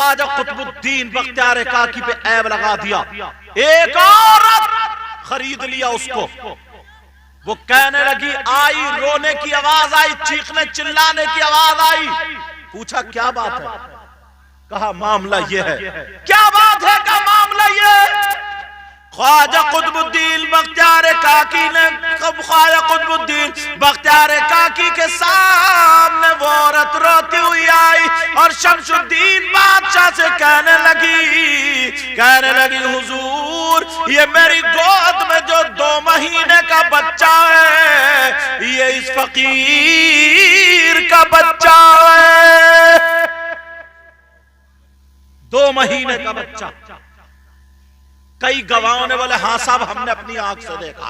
ख्वाजा कुतुबुद्दीन बख्तियार काकी पे ऐब लगा दिया। एक औरत खरीद लिया उसको। वो कहने लगी, आई रोने की आवाज आई, चीखने चिल्लाने की आवाज आई। पूछा क्या बात है? कहा मामला ये है। क्या बात है? का मामला ये। ख्वाजा कुतुबुद्दीन बख्तियार काकी ने ख्वाजा कुतुबुद्दीन बख्तियार काकी के सामने वो औरत रोती हुई आई और शमशुद्दीन बादशाह से कहने लगी हुजूर, ये मेरी गोद में जो 2 महीने का बच्चा है, ये इस फकीर का बच्चा है। 2 महीने का बच्चा। कई गवाहों ने बोले हाँ साहब, हमने अपनी आंख से देखा।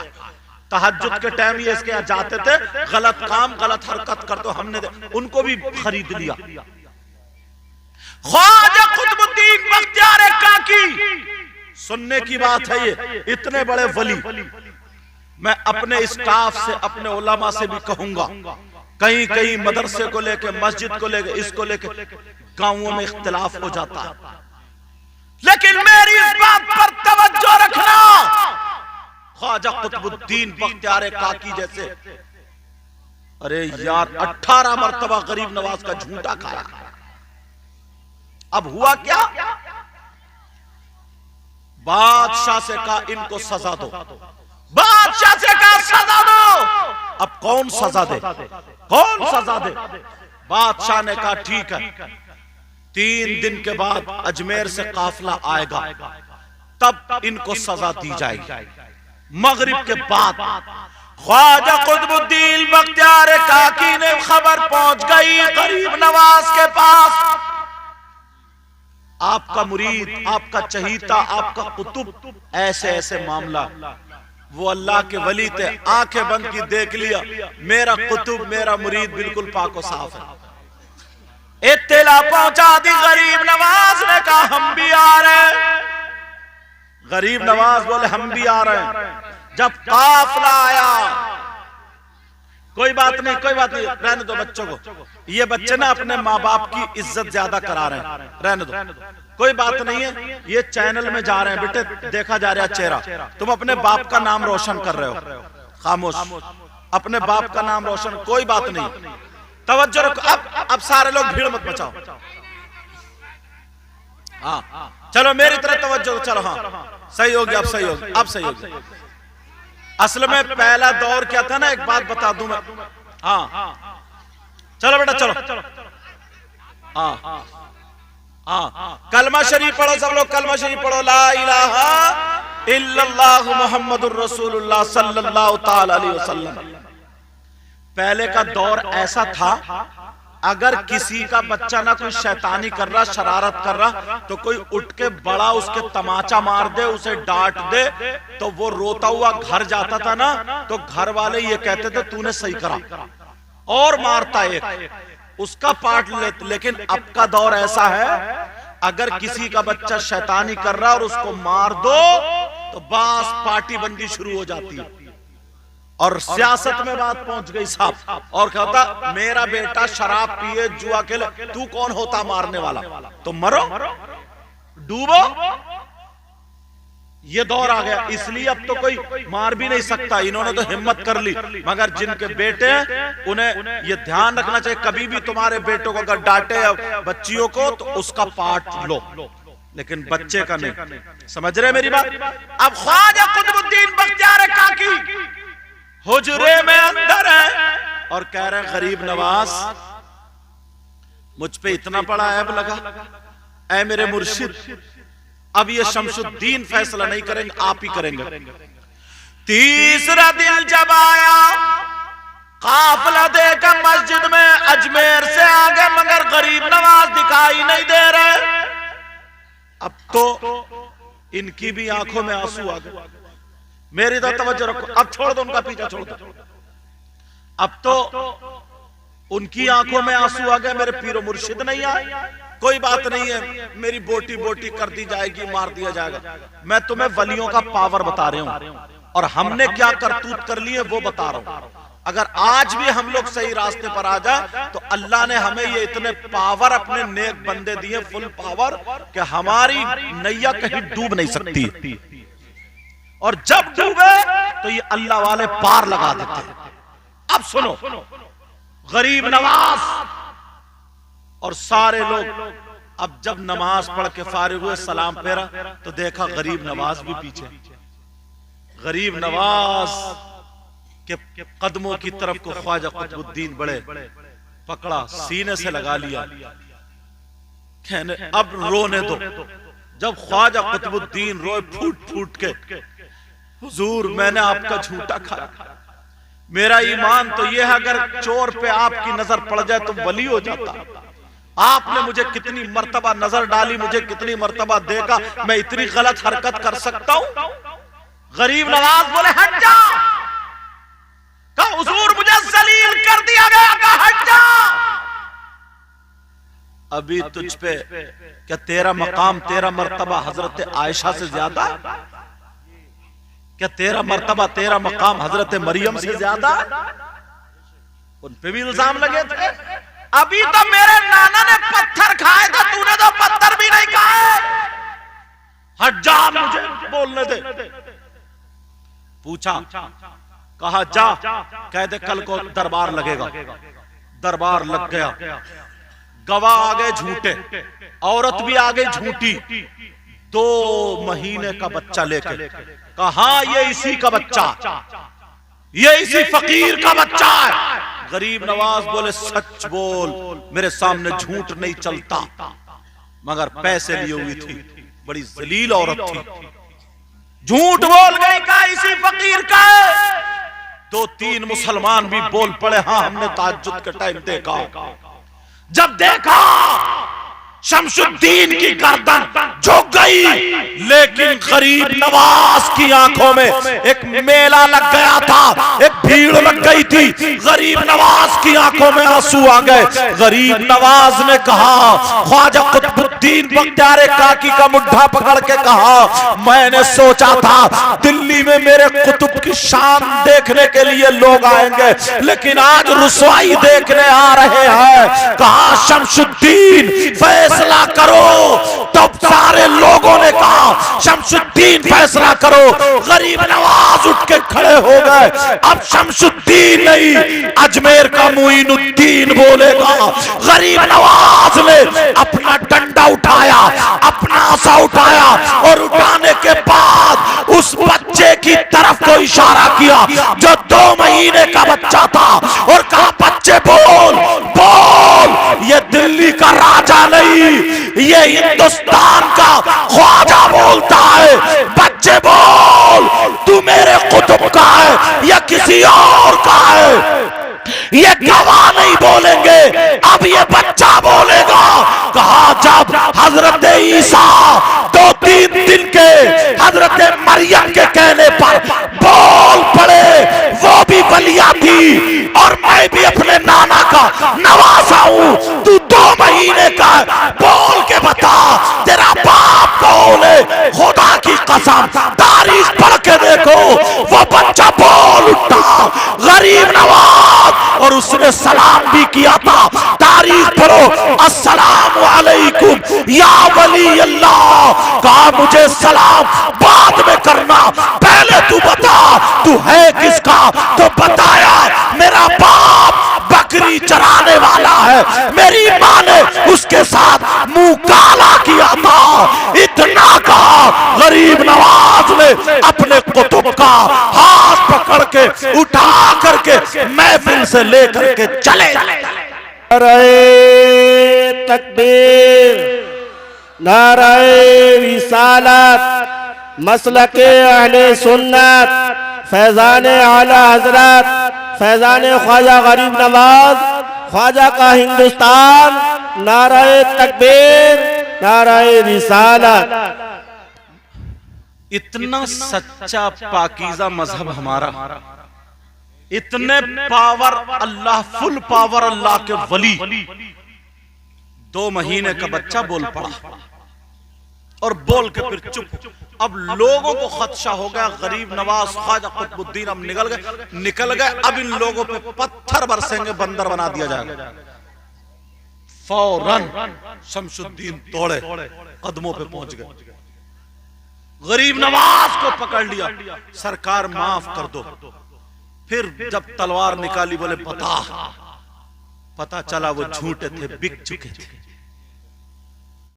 तहज्जुद के टाइम ये इसके यहाँ जाते थे, गलत काम गलत हरकत कर, तो हमने उनको भी खरीद लिया। ख्वाजा कुतुबुद्दीन बख्तियार काकी, सुनने की बात है ये, इतने बड़े वली। मैं अपने स्टाफ से, अपने उलमा से भी कहूंगा, कहीं कहीं मदरसे को लेके, मस्जिद को लेके, इसको लेके गांवों में इख्तिलाफ हो जाता है, लेकिन मेरी इस बात पर तवज्जो रखना, ख्वाजा कुतुबुद्दीन बख्तियार काकी जैसे, अरे यार 18 मरतबा गरीब नवाज का झूठा खाया। अब हुआ क्या? बादशाह से कहा इनको सजा दो, बादशाह से कहा सजा दो। अब कौन सजा दे? कौन सजा दे? बादशाह ने कहा ठीक है, 3 दिन के बाद अजमेर से काफिला आएगा, तब इनको सजा दी जाएगी। मगरिब के बाद ख्वाजा कुतुबुद्दीन बख्तियार काकी ने खबर पहुंच गई गरीब नवाज के पास, आपका मुरीद, आपका चहीता, आपका कुतुब, ऐसे ऐसे मामला। वो अल्लाह के वली थे, आंखें बंद की देख लिया, मेरा कुतुब, मेरा मुरीद बिल्कुल पाको साफ है। इत्तला पहुंचा दी गरीब नवाज ने, कहा हम भी आ रहे हैं। गरीब नवाज बोले हम भी आ रहे हैं। जब काफिला आया, कोई बात नहीं, कोई बात नहीं, रहने दो बच्चों को, ये बच्चे ना अपने माँ बाप की इज्जत ज्यादा करा रहे हैं, रहने दो, कोई बात नहीं है, ये चैनल में जा रहे हैं बेटे, देखा जा रहा है चेहरा, तुम अपने बाप का नाम रोशन कर रहे हो, खामोश, अपने बाप का नाम रोशन, कोई बात नहीं, तवज्जो रखो। अब सारे लोग भीड़ मत मचाओ, हाँ चलो मेरी तरफ तवज्जो, चलो हाँ सही होगी, अब सही होगी, अब सही होगी। असल में पहला दौर क्या था ना, एक बात बता दूं मैं, हाँ चलो बेटा चलो, हाँ हाँ कलमा शरीफ पढ़ो सब लोग, कलमा शरीफ पढ़ो, ला इलाहा इल्लल्लाहु मुहम्मदुर रसूलुल्लाह सल्लल्लाहु ताला अलैहि वसल्लम। पहले का दौर ऐसा था, अगर किसी का बच्चा ना कोई शैतानी कर रहा, शरारत कर रहा, तो कोई उठ के बड़ा उसके तमाचा मार दे, उसे डांट दे, तो वो रोता हुआ घर जाता था ना, तो घर वाले ये कहते थे तूने सही करा, और मारता एक, उसका पार्ट लेते। लेकिन अब का दौर ऐसा है, अगर किसी का बच्चा शैतानी कर रहा और उसको मार दो, तो बस पार्टी बंदी शुरू हो जाती है। और सियासत में बात पहुंच गई साहब, और क्या होता, मेरा बेटा शराब पिए, जुआ खेले, तू कौन होता मारने वाला, तो मरो, डूबो। ये दौर आ गया, इसलिए अब तो कोई मार भी नहीं सकता, इन्होंने तो हिम्मत कर ली। मगर जिनके बेटे हैं उन्हें ये ध्यान रखना चाहिए, कभी भी तुम्हारे बेटों को अगर डांटे या बच्चियों को, तो उसका पार्ट लो, लेकिन बच्चे का नहीं। समझ रहे मेरी बात? अब ख्वाजा कुतुबुद्दीन बख्तियार काकी हुजरे में अंदर है और कह रहे हैं गरीब नवाज, मुझ पे इतना बड़ा ऐब लगा, ऐ मेरे मुर्शिद, अब ये शमशुद्दीन फैसला नहीं करेंगे, आप ही करेंगे। तीसरा दिन जब आया, काफिला देखकर मस्जिद में अजमेर से आ गए, मगर गरीब नवाज दिखाई नहीं दे रहे। अब तो इनकी भी आंखों में आंसू आ गए। मेरी तो तवज्जो रखो, अब छोड़ दो उनका पीछा, छोड़ दो। अब तो उनकी आंखों में आंसू आ गए, मेरे पीरो मुर्शिद नहीं आए, कोई बात नहीं है, मेरी बोटी बोटी कर दी जाएगी, मार दिया जाएगा। मैं तुम्हें वलियों का पावर बता रहा हूं, और हमने क्या करतूत कर लिए वो बता रहा हूं। अगर आज भी हम लोग सही रास्ते पर आ जाए तो अल्लाह ने हमें ये इतने पावर अपने नेक बंदे दिए, फुल पावर, कि हमारी नैया कहीं डूब नहीं सकती। और जब डूबे तो ये अल्लाह वाले पार लगा देते हैं। अब सुनो, गरीब नवाज और सारे लोग, अब जब नमाज पढ़ के फारिग हुए, सलाम फेरा तो देखा गरीब नवाज भी पीछे। गरीब नवाज के कदमों की तरफ को ख्वाजा कुतुबुद्दीन बड़े पकड़ा, सीने से लगा लिया, कहने अब रोने दो। जब ख्वाजा कुतुबुद्दीन रोए फूट फूट के, हुजूर मैंने आपका झूठा खाया, मेरा ईमान तो यह है अगर चोर पे आपकी नजर पड़ जाए तो वली हो जाता। आपने मुझे कितनी मर्तबा नजर डाली, मुझे कितनी मर्तबा देखा, मैं इतनी गलत हरकत कर सकता हूं? गरीब नवाज बोले हट जा। कहा हुजूर मुझे जलील कर दिया गया, कहा हट जा। अभी तुझ पे क्या तेरा मकाम, तेरा मर्तबा हजरत आयशा से ज्यादा? क्या तेरा मर्तबा, तेरा मकाम हजरत मरियम से ज्यादा? उन पे भी इल्जाम लगे थे। अभी तो मेरे नाना ने पत्थर खाए थे, तूने तो पत्थर भी नहीं खाए, हट जा, मुझे बोलने दे। पूछा, कहा जा, कह दे कल को दरबार लगेगा। दरबार लग गया, गवाह आ गए झूठे, औरत भी आ गई झूठी। 2 महीने का बच्चा लेकर कहा ये इसी का बच्चा, ये इसी फकीर का बच्चा है। गरीब नवाज बोले सच बोल, मेरे सामने झूठ नहीं चलता। मगर पैसे लिए हुई थी, बड़ी जलील औरत थी, झूठ बोल गई, का इसी फकीर का है। 2-3 मुसलमान भी बोल पड़े, हाँ हमने ताज्जुद के टाइम देखा। जब देखा शमशुद्दीन की गर्दन झुक गई, लेकिन गरीब नवाज की आंखों में एक मेला लग गया था, एक भीड़ लग गई थी। गरीब नवाज की आंखों में आंसू आ गए। गरीब नवाज ने कहा, ख्वाजा कुतुबुद्दीन बख्तियार काकी का मुट्ठा पकड़ के कहा, मैंने सोचा था दिल्ली में मेरे कुतुब की शान देखने के लिए लोग आएंगे, लेकिन आज रुसवाई देखने आ रहे हैं। कहा शमशुद्दीन फैसला करो। तब सारे लोगों ने कहा शमशुद्दीन फैसला करो। गरीब नवाज उठ के खड़े हो गए। अब शमशुद्दीन नहीं, अजमेर का मुईनुद्दीन बोलेगा। गरीब नवाज ने अपना डंडा उठाया, अपना आसा उठाया, और उठाने के बाद उस बच्चे की तरफ को इशारा किया जो 2 महीने का बच्चा था, और कहा बच्चे बोल बोल, ये दिल्ली का राजा नहीं, ये हिंदुस्तान का ख्वाजा बोलता है। बच्चे बोल, तू मेरे कुतुब का है या किसी और का है? ये गवाह नहीं बोलेंगे, अब ये बच्चा बोलेगा। कहा जब हजरत ईसा 2-3 दिन के हजरत मरियम के कहने पर बोल पड़े, वो भी वलिया थी और मैं भी अपने नाना का नवासा हूं। तू 2 महीने का बोल के बता, तेरा बाप कौन है? खुदा की कसम तारीख पढ़ के देखो, वो बच्चा बोल उठा, गरीब नवाज, और उसने सलाम भी किया था। तारीख पढ़ो, अस्सलाम वालेकुम या वली अल्लाह। कहा मुझे सलाम बाद में करना, पहले तू बता तू है किसका? तो बताया मेरा बाप बकरी चराने वाला है, मेरी माँ ने उसके साथ मुंह काला किया था। इतना कहा, गरीब नवाज ने अपने कुतुब का हाथ पकड़ के उठा करके महफिल से लेकर के चले। नारे तकबीर, नारे रिसालत, मसलके अहले सुन्नत, फैजाने आला हजरत, फैजाने ख्वाजा गरीब नवाज, ख्वाजा का हिंदुस्तान। नारे तकबीर, नारे रिसालत। इतना सच्चा पाकीज़ा मजहब हमारा, इतने पावर अल्लाह, फुल पावर अल्लाह के वली। 2 महीने का बच्चा बोल पड़ा और बोल के फिर चुप। अब लोगों को खदशा हो गया, गरीब नवाज ख्वाजा कुतुबुद्दीन अब निकल गए, अब इन लोगों पे पत्थर बरसेंगे, बंदर बना दिया जाएगा। फौरन शमशुद्दीन दौड़े, कदमों पे पहुंच गए, गरीब नवाज को पकड़ लिया, सरकार माफ कर दो। फिर जब तलवार निकाली, बोले पता चला वो झूठे थे, बिक चुके थे।